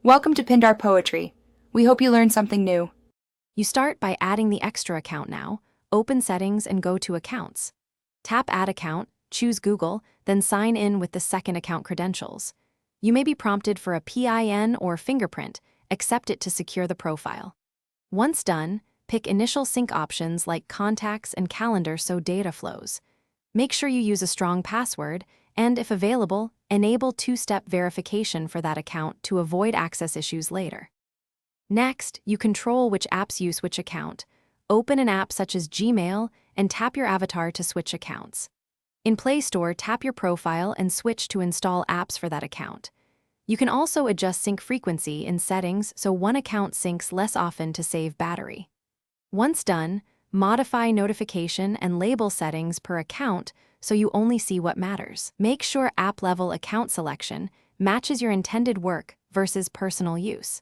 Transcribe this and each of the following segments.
Welcome to Pindar Poetry. We hope you learned something new. You start by adding the extra account now. Open Settings and go to Accounts. Tap Add Account, choose Google, then sign in with the second account credentials. You may be prompted for a PIN or fingerprint. Accept it to secure the profile. Once done, pick initial sync options like contacts and calendar so data flows. Make sure you use a strong password, and if available, enable two-step verification for that account to avoid access issues later. Next, you control which apps use which account. Open an app such as Gmail and tap your avatar to switch accounts. In Play Store, tap your profile and switch to install apps for that account. You can also adjust sync frequency in settings so one account syncs less often to save battery. Once done, modify notification and label settings per account so you only see what matters. Make sure app-level account selection matches your intended work versus personal use.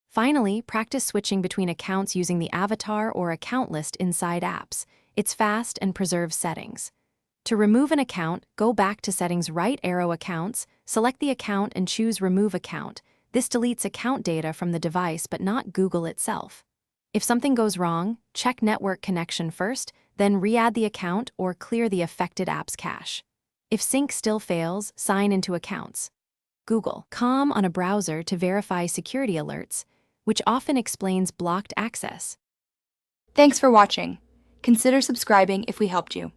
Finally, practice switching between accounts using the avatar or account list inside apps. It's fast and preserves settings. To remove an account, go back to Settings, right arrow Accounts, select the account and choose Remove Account. This deletes account data from the device but not Google itself. If something goes wrong, check network connection first, then re-add the account or clear the affected app's cache. If sync still fails, sign into Accounts. Google.com on a browser to verify security alerts, which often explains blocked access. Thanks for watching. Consider subscribing if we helped you.